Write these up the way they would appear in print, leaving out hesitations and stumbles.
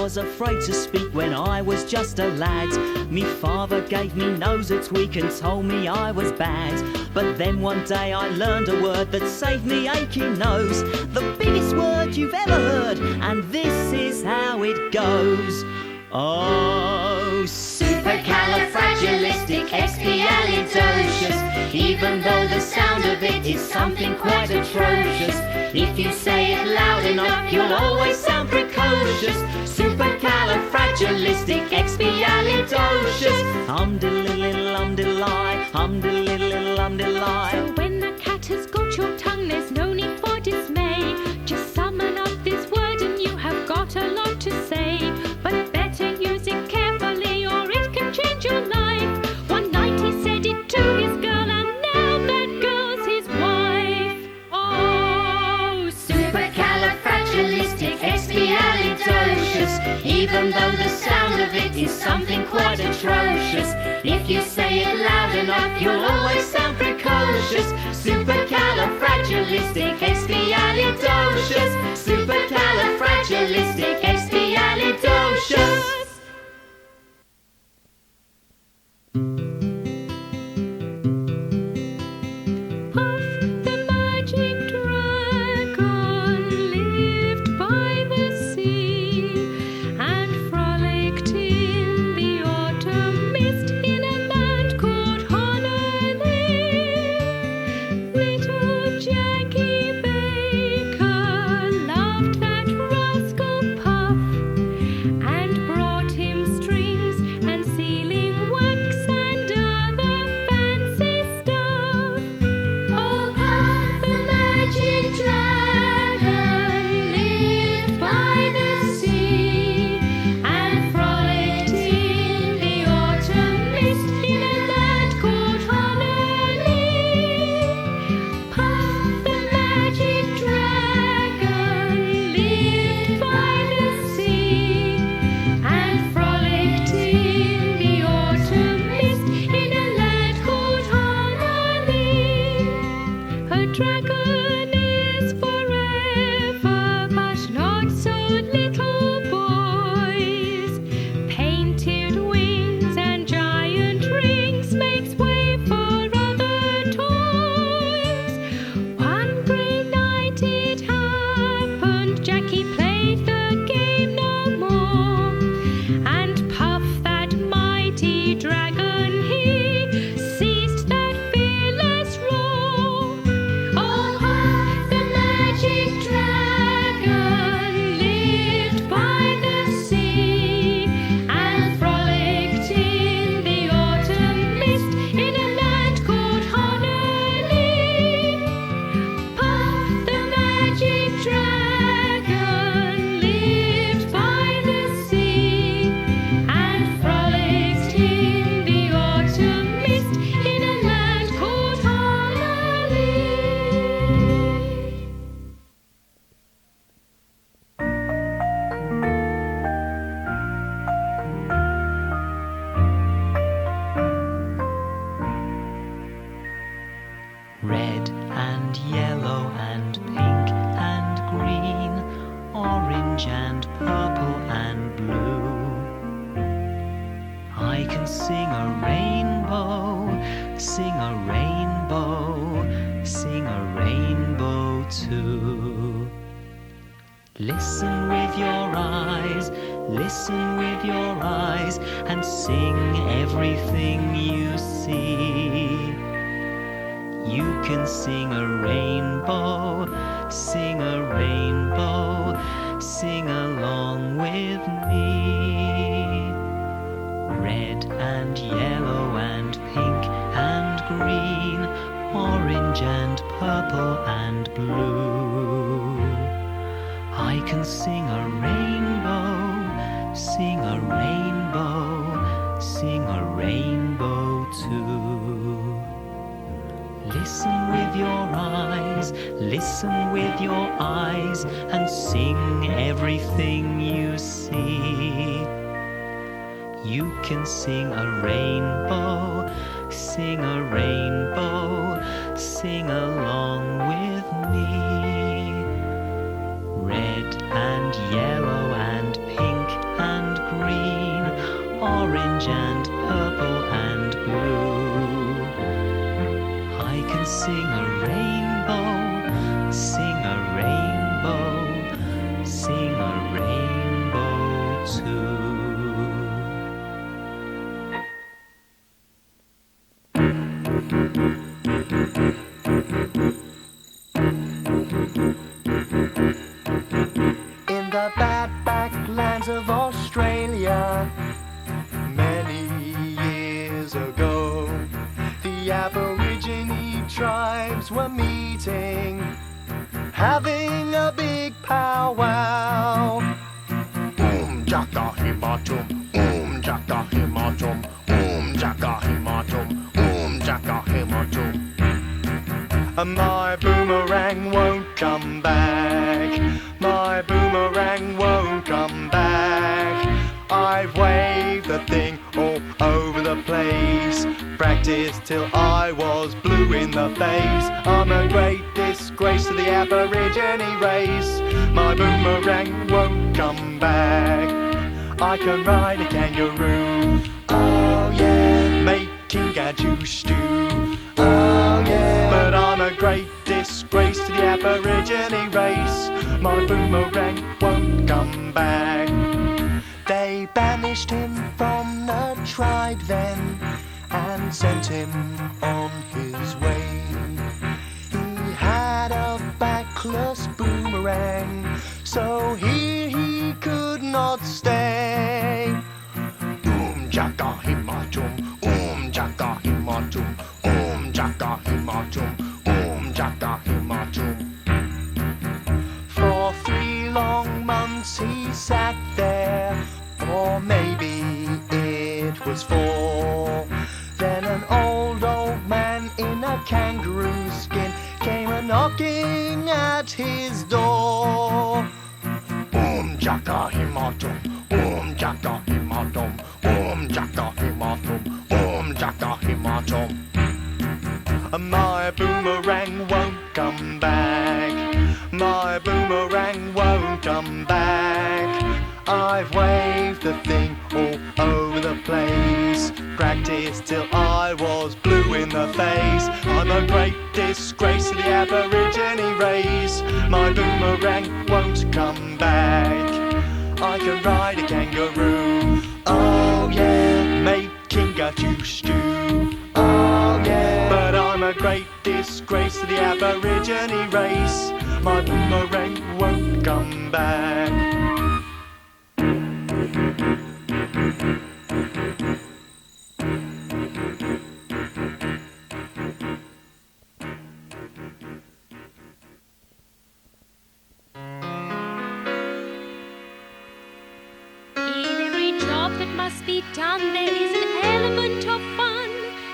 was afraid to speak when I was just a lad. Me father gave me nose a tweak and told me I was bad. But then one day I learned a word that saved me aching nose. The biggest word you've ever heard, and this is how it goes. Oh, supercalifragilisticexpialidocious. Even though the sound of it is something quite atrocious, if you say it loud enough, you'll always sound precocious. Supercalifragilisticexpialidocious. Hum-de-lil-lil, hum-de-lie, hum-de-lil-lil, hum-de-lie. So when the cat has got your tongue, there's no need for dismay. Just summon up this word and you have got a lot to say. But better use it carefully or it can change your life. One night he said it to his girl and now that girl's his wife. Oh, supercalifragilisticexpialidocious. Even though the sound of it is something quite atrocious, if you say it loud enough, you'll always sound precocious. Supercalifragilisticexpialidocious. Supercalifragilisticexpialidocious. Puff the magic dragon lived by the sea and frolicked in the autumn mist in a land called Honolulu. Little Jackie Baker loved that rascal Puff and brought him strings and sealing wax and other fancy stuff. Oh, Puff the magic dragon lived by the sea and frolicked in the autumn mist in a land called Honolulu. Puff the magic dragon lived by the sea and frolicked in the autumn mist in a land called Honolulu. A dragon is forever, but not so little boys. Painted wings and giant rings makes way for other toys. One grey night it happened, Jackie played the game no more, and Puff, that mighty dragon, he ceased that fearless roar. Oh, Puff the magic dragon lived by the sea and frolicked in the autumn mist in a land called Honolulu. Puff the magic dragon lived by the sea and frolicked in the autumn mist in a land called Honolulu. Red and yellow and pink and green, orange and purple and blue. I can sing a rainbow, sing a rainbow, sing a rainbow too. Listen with your eyes, listen with your eyes, and sing everything you see. You can sing a rainbow, sing a rainbow, sing along with me. Red and yellow and pink and green, orange and purple and blue. I can sing a rainbow, sing a rainbow, sing a rainbow too. Listen with your eyes, listen with your eyes, and sing everything you see. You can sing a rainbow, sing a rainbow, sing along with me. Red and yellow and pink Sing a rainbow, sing a rainbow, sing a rainbow too. In the backlands of Australia, many years ago, the Aborigine tribes were meeting, having a big powwow. Jaka himatum, jaka himatum, jaka himatum, jaka himatum. My boomerang won't come back, my boomerang won't come back. I've waved the thing all over the place, practiced till I was blue in the face. I'm a great disgrace to the Aborigine race, my boomerang won't come back. I can ride a kangaroo, oh yeah, making gadgoo stew, oh yeah. But I'm a great disgrace to the Aborigine race, my boomerang won't come back. They banished him from the tribe then and sent him on his way. He had a backless boomerang, so here he could not stay. Jaka himatum, jaka himatum, jaka himatum, jaka himatum. For 3 long months he sat there, or maybe it was 4. Then an old man in a kangaroo skin came a-knocking at his door. Jaka himatum, jaka himatum, jaka himatum, jaka himatum. My boomerang won't come back, my boomerang won't come back. I've waved the thing all over the place, practiced till I was blue in the face. I'm a great disgrace to the Aborigine race, my boomerang won't come back. I can ride a kangaroo, oh yeah, making gadgoo stew, oh yeah. But I'm a great disgrace to the Aborigine race, my boomerang won't come back. Be done, there is an element of fun.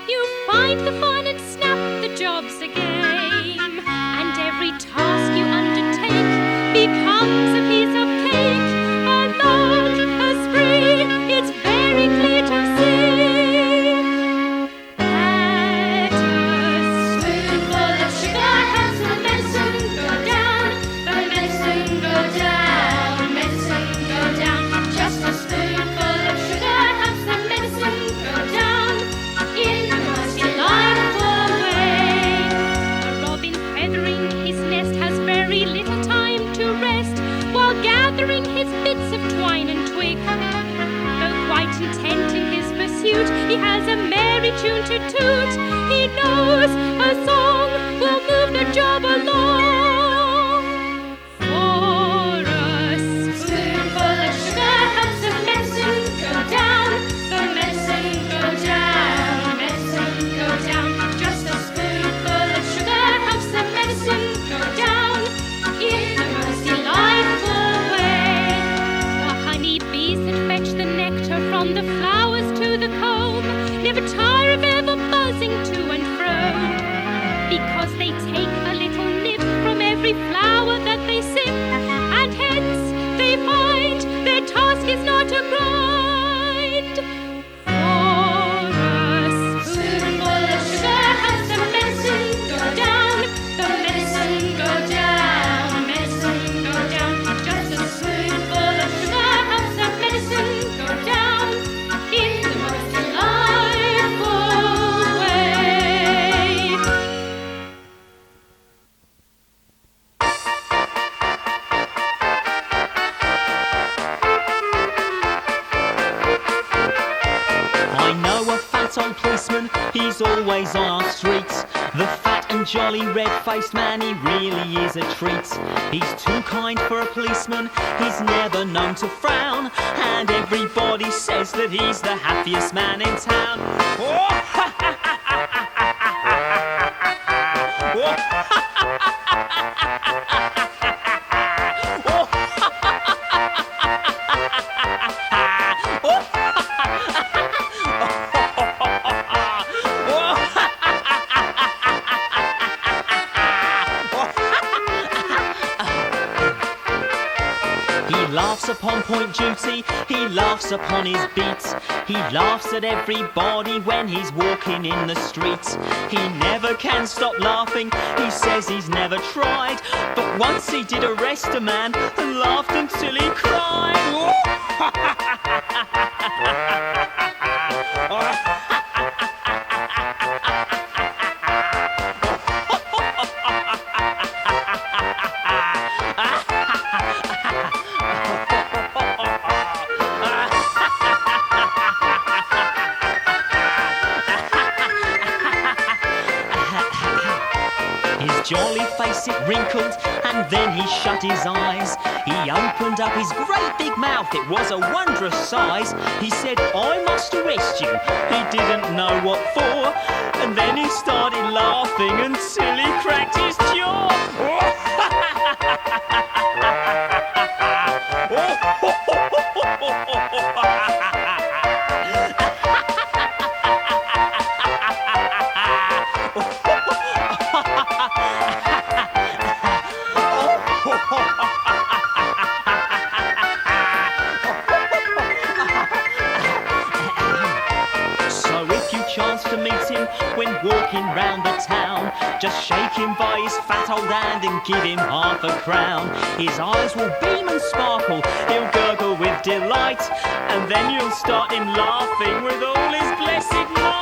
You find the fun and snap, the job's a game. And every task you undertake becomes a piece of cake, a lark, a spree, it's very clear to see. At a spoonful of sugar helps the medicine go down, the medicine go down, medicine go down. Just a spoonful of sugar helps the medicine go down in the most delightful way. A robin feathering his nest has very little time to rest while gathering his bits of twine and twig. Though quite intent in his pursuit, he has a merry tune to toot. He knows a song will move the job along. For a spoonful of sugar helps the medicine go down, the medicine go down, medicine go down. Just a spoonful of sugar helps the medicine go down in the most delightful way. The honey bees that fetch the nectar from the flowers to the comb never tire of ever buzzing to and fro. policeman, he's always on our streets. The fat and jolly red-faced man, he really is a treat. He's too kind for a policeman, he's never known to frown, and everybody says that he's the happiest man in town. He laughs upon point duty, he laughs upon his beats. He laughs at everybody when he's walking in the streets. He never can stop laughing, he says he's never tried, but once he did arrest a man and laughed until he cried. Jolly face it wrinkled, and then he shut his eyes. He opened up his great big mouth, it was a wondrous size. He said, I must arrest you. He didn't know what for, and then he started laughing until he cracked his jaw. To meet him when walking round the town, just shake him by his fat old hand and give him half a crown. His eyes will beam and sparkle, he'll gurgle with delight, and then you'll start him laughing with all his blessed might.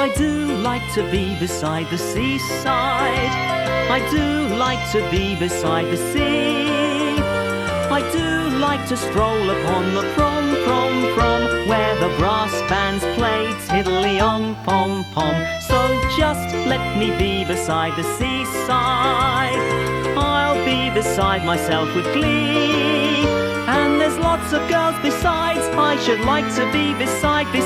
I do like to be beside the seaside. I do like to be beside the sea. I do like to stroll upon the prom, where the brass bands play tiddly-om-pom-pom. So just let me be beside the seaside. I'll be beside myself with glee. And there's lots of girls besides I should like to be beside the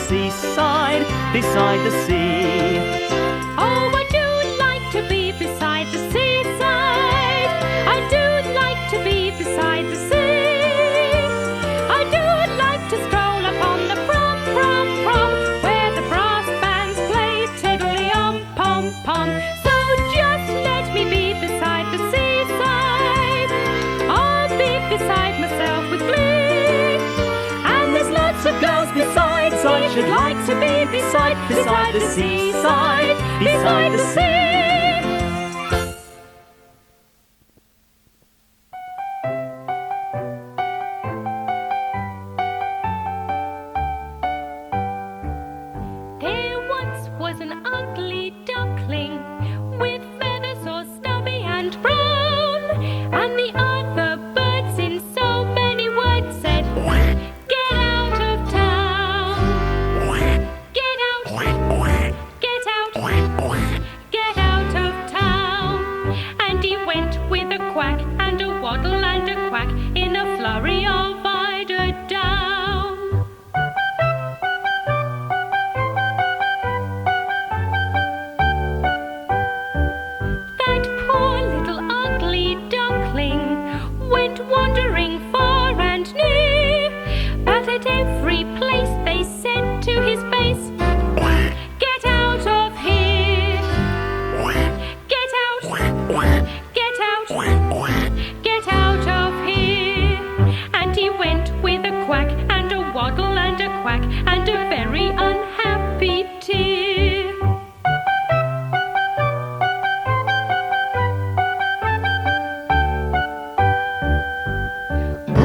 seaside, beside the sea. Oh, I do like to be beside the seaside. I do like to be beside the sea. I do like to stroll upon the prom, where the brass bands play tiddly-om-pom-pom. So just let me be beside the seaside. I'll be beside myself with glee. And there's lots of girls besides I should like to be beside the seaside, beside the sea. There once was an ugly duckling with feathers all snubby and brown, and the other birds in so many words said, "Get out of town! Get out! Get out! Get out of town!" And he went with a quack and a waddle and a quack in a flurry of eider down. That poor little ugly duckling went wandering far and near, but at every place they said to his face, "Get out of here! Get out! Get out! Get out of here!" And he went with a quack and a waddle and a quack and a very unhappy tear.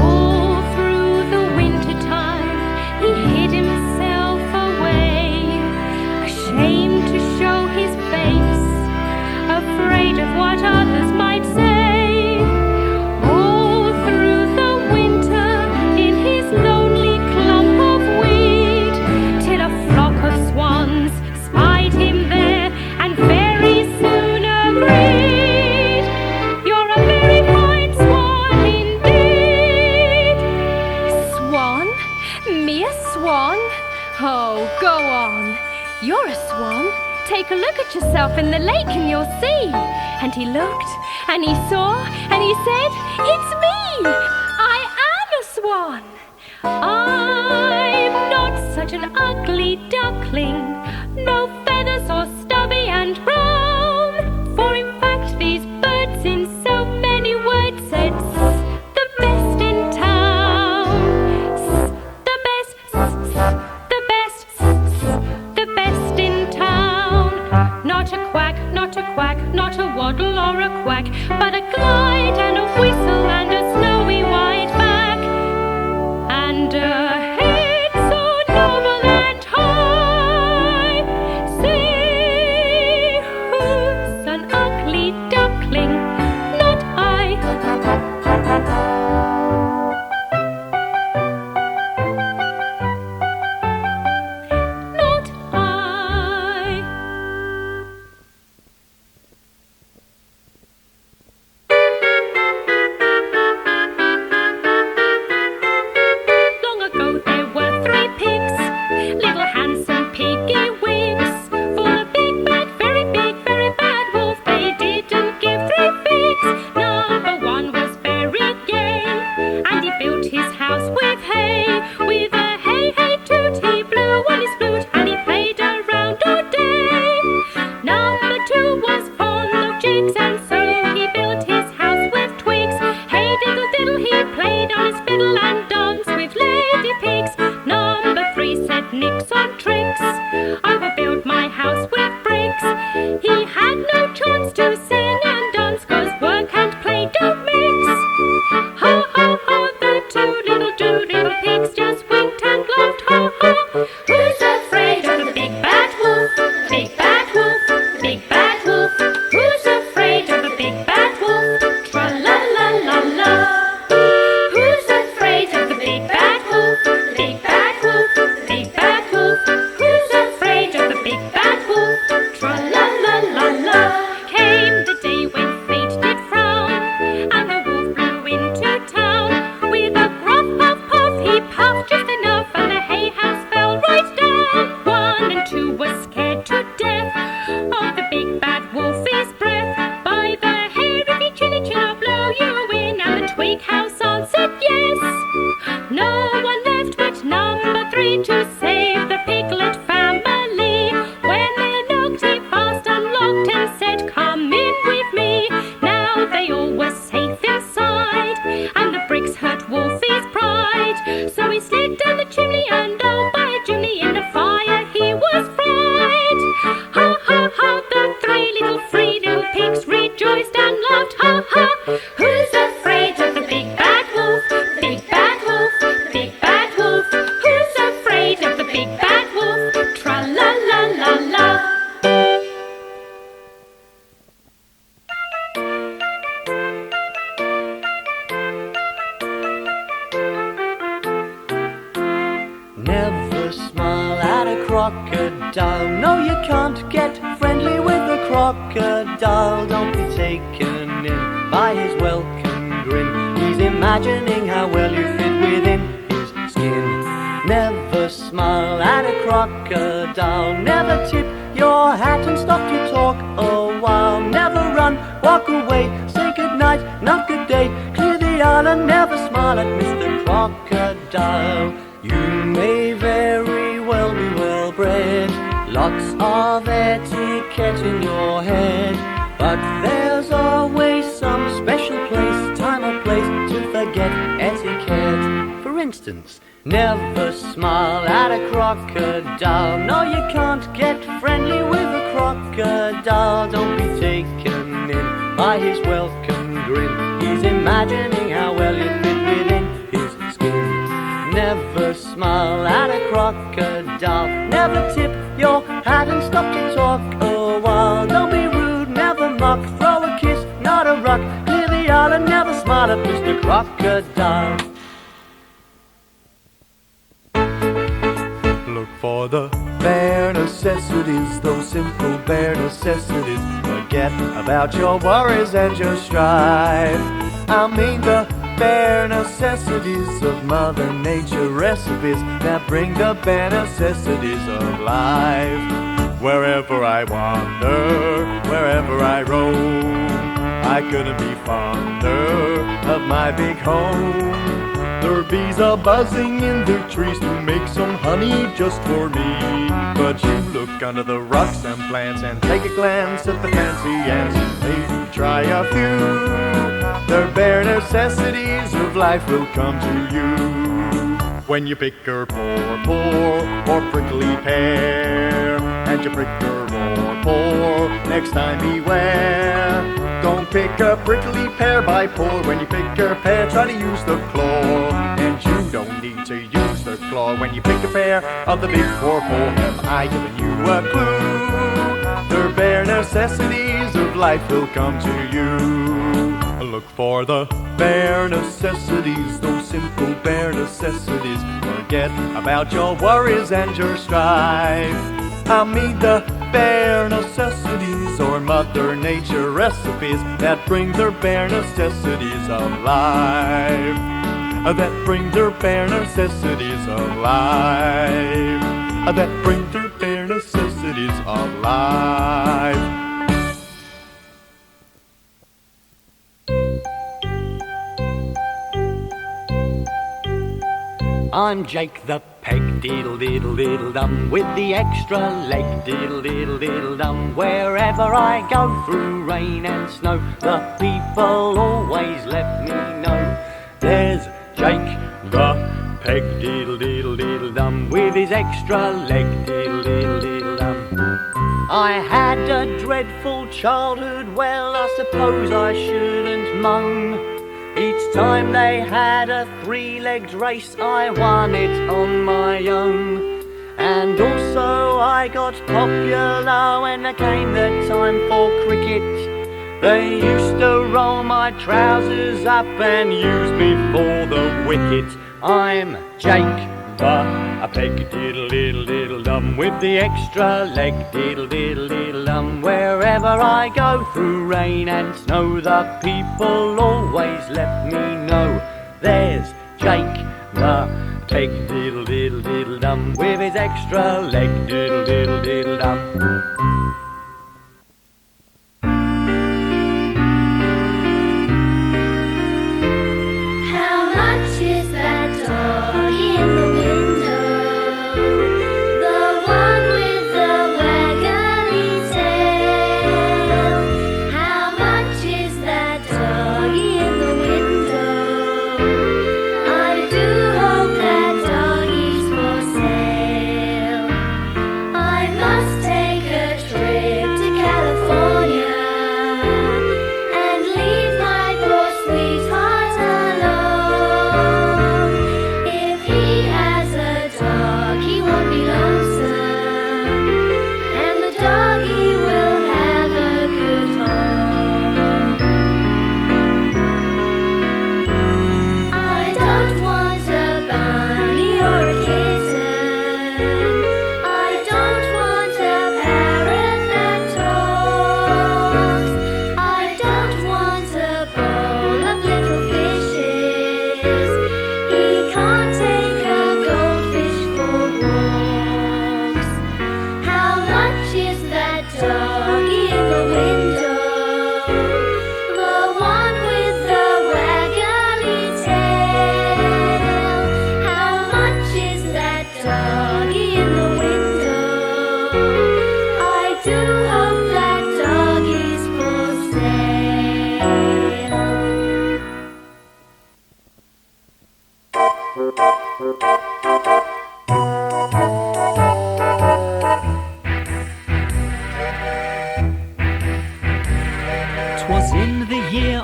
All through the winter time he hid himself away, ashamed to show his face, afraid of what others might say. All through the winter in his lonely clump of weed, till a flock of swans spied him there and very soon agreed, "You're a very fine swan indeed." Swan? Me a swan? Oh, go on. You're a swan. Take a look at yourself in the lake and you'll see. And he looked, and he saw, and he said, "It's me! I am a swan! I'm not such an ugly duckling, no feathers or stubby and brown. For in fact these birds in so many words said, the best in town. The best, the best, the best in town. Not a quack, not a quack, not a waddle or a quack, but a glide and a whistle and a snowy white back, and a head so noble and high. See who's an ugly duckling, not I. Not I. Long ago there were 3 pigs, little handsome piggy wigs, for a big bad, very bad wolf. They didn't give 3 figs. Number 1 was very gay, and he built his house with hay. With a hey hey toot he blew on his flute, and he played around all day. Number 2 was fond of jigs, and so he built his house with twigs. Hey diddle diddle he played on his fiddle and danced with lady pigs. Number 3 said nix on tricks, I will build my house with bricks. He had no chance to sing and dance, 'cause work and play don't mix. Ho ho ho, the 2 little doodle pigs just winked and laughed. Ho ho, who's afraid of the big bad wolf? to save the piglet family. When they knocked, he fast unlocked and said, "Come in with me." Now they all were safe inside, and the bricks hurt Wolfie's pride. So he slid down the chimney, and oh, by Jiminy, in the fire he was fried. Ha ha ha, the free little pigs rejoiced and laughed. Ha ha! Who's afraid of the big bad wolf? Big bad wolf, big bad wolf. Who's afraid of the big bad wolf? Tra-la-la-la-la. Never smile at a crocodile. No, you can't get friendly with a crocodile. Don't be taken in by his welcome grin. He's imagining how well you fit within his skin. Never smile at a crocodile. Never tip your hat and stop to talk a while. Never run, walk away, say goodnight, not good day. Clear the island, never smile at Mr. Crocodile. You may very well be well bred, lots of etiquette in your head, but there's always some special place, time or place to forget etiquette. For instance, never smile at a crocodile. No, you can't get friendly with a crocodile. Don't be taken in by his welcome grin. He's imagining how well you fit within his skin. Never smile at a crocodile. Never tip your hat and stop to talk a while. Don't be rude, never mock, throw a kiss, not a rock. Clear the island, never smile at Mr. Crocodile. Look for the bare necessities, those simple bare necessities. Forget about your worries and your strife. I mean the bare necessities of Mother Nature, recipes that bring the bare necessities of life. Wherever I wander, wherever I roam, I couldn't be fonder of my big home. There are bees are buzzing in their trees to make some honey just for me. But you look under the rocks and plants and take a glance at the fancy ants and maybe try a few. The bare necessities of life will come to you. When you pick her poor, or prickly pear, and you prick her poor, next time beware. Don't pick a prickly pear by poor. When you pick a pear, try to use the claw. And you don't need to use the claw when you pick a pear of the big poor. Have I given you a clue? The bare necessities of life will come to you. Look for the bare necessities, those simple bare necessities. Forget about your worries and your strife. I mean the bare necessities, or Mother Nature recipes that bring their bare necessities of life. That bring their bare necessities of life. That bring their bare necessities of life. I'm Jake the Peg, diddle-diddle-diddle-dum, with the extra leg, diddle-diddle-diddle-dum. Wherever I go through rain and snow, the people always let me know. There's Jake the Peg, diddle-diddle-diddle-dum, with his extra leg, diddle-diddle-diddle-dum. I had a dreadful childhood, well, I suppose I shouldn't moan. Each time they had a three-legged race, I won it on my own. And also I got popular when it came the time for cricket. They used to roll my trousers up and use me for the wicket. I'm Jake the Peg, diddle-diddle-diddle-dum, with the extra leg, diddle-diddle-diddle-dum. Wherever I go through rain and snow, the people always let me know. There's Jake the Peg, diddle-diddle-diddle-dum, with his extra leg, diddle-diddle-diddle-dum.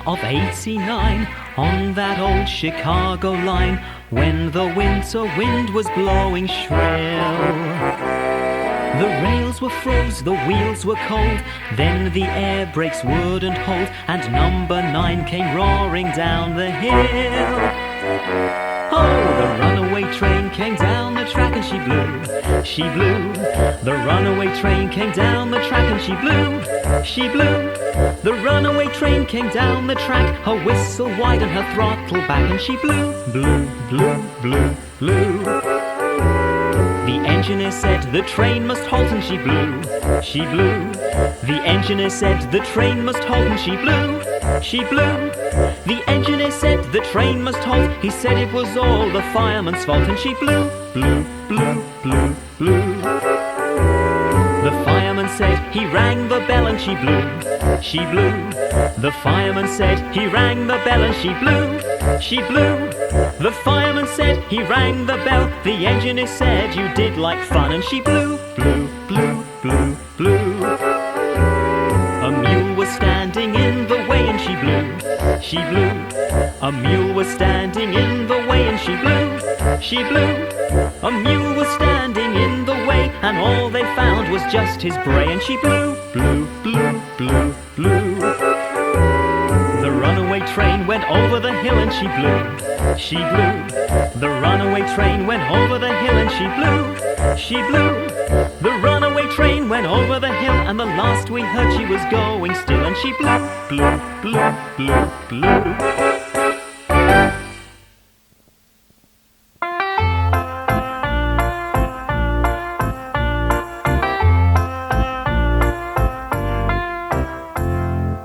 of '89 on that old Chicago line, when the winter wind was blowing shrill. The rails were froze, the wheels were cold, then the air brakes wouldn't hold, and number 9 came roaring down the hill. Oh, the runaway train came down the track and she blew, she blew. The runaway train came down the track and she blew, she blew. The runaway train came down the track, her whistle wide and her throttle back, and she blew, blew, blew, blew, blew. The engineer said the train must halt and she blew, she blew. The engineer said the train must halt and she blew, she blew. The engineer said the train must halt, he said it was all the fireman's fault, and she blew, blew, blew, blew, blew. The fireman said he rang the bell and she blew, she blew. The fireman said he rang the bell and she blew, she blew. The fireman said he rang the bell, the engineer said you did like fun, and she blew, blew, blew, blew, blew. A mule was standing in the way and she blew, she blew. A mule was standing in the way and she blew, she blew. A mule was standing in the way, and all they found was just his bray, and she blew, blew, blew, blew, blew. The runaway train went over the hill and she blew, she blew. The runaway train went over the hill and she blew, she blew. The runaway train went over the hill, and the last we heard she was going still, and she blew, blew, blew, blew, blew.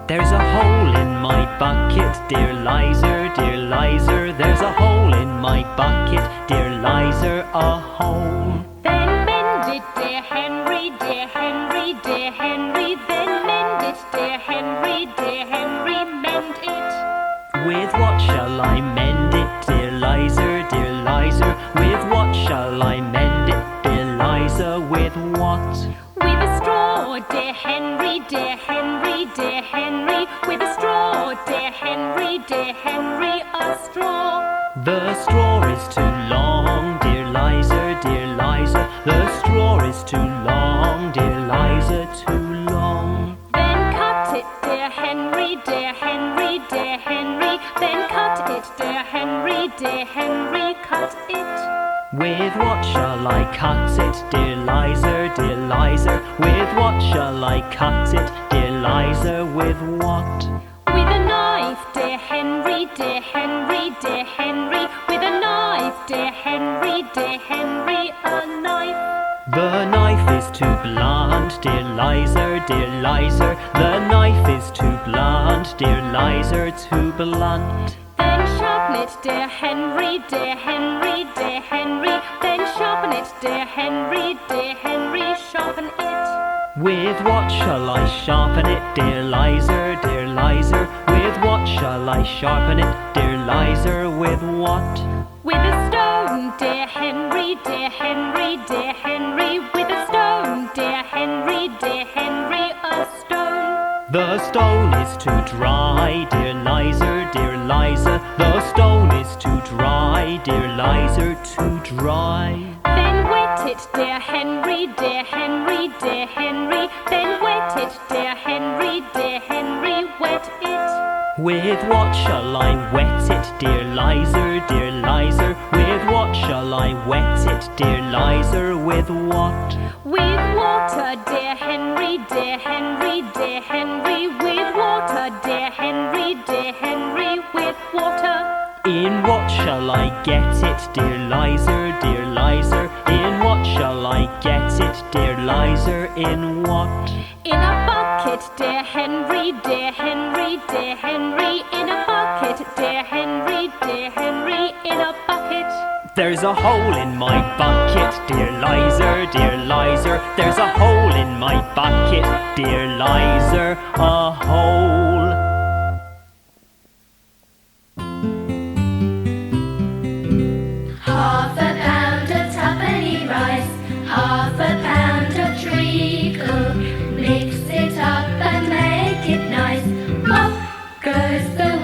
There's a hole in my bucket, dear Lizer, dear Lizer. There's a hole in my bucket, dear Lizer, a hole. Then mend it, dear Henry, dear Henry, dear Henry. Then mend it, dear Henry, dear Henry, mend it. With what shall I mend it, dear Lizer, dear Lizer? With what shall I mend it, dear Lizer? With what? With a straw, dear Henry, dear Henry, dear Henry. With a straw, dear Henry, dear Henry, a straw. The straw is too long, dear Lizer, dear Lizer. The straw is too long, dear Lizer, too long. Then cut it, dear Henry, dear Henry, dear Henry. Then cut it, dear Henry, dear Henry, cut it. With what shall I cut it, dear Lizer, dear Lizer? With what shall I cut it, dear Lizer? With what? With a knife, dear Henry, dear Henry, dear Henry. With a knife, dear Henry, dear Henry, a knife. The knife is too blunt, dear Lizer, dear Lizer. The knife is too blunt, dear Lizer, too blunt. Then sharpen it, dear Henry, dear Henry, dear Henry. Then sharpen it, dear Henry, dear Henry, sharpen it. With what shall I sharpen it, dear Lizer, dear Lizer? With what shall I sharpen it, dear Lizer? With what? With a stone, dear Henry, dear Henry, dear Henry. With a stone, dear Henry, dear Henry, a stone. The stone is too dry, dear Lizer, dear Lizer. The stone is too dry, dear Lizer, too dry. Then wet it, dear Henry, dear Henry, dear Henry. Then wet it, dear Henry, dear Henry, wet it. With what shall I wet it, dear Lizer, dear Lizer? With what shall I wet it, dear Lizer? With what? With water, dear Henry, dear Henry, dear Henry. With water, dear Henry, dear Henry, with water. In what shall I get it, dear Lizer, dear Lizer? In what shall I get it, dear Lizer? In what? In a bucket, dear Henry, dear Henry, dear Henry. In a bucket, dear Henry, dear Henry, in a bucket. There's a hole in my bucket, dear Lizer, dear Lizer. There's a hole in my bucket, dear Lizer, a hole. Half a pound of twopenny rice, half a pound of treacle. Mix it up and make it nice. Pop goes the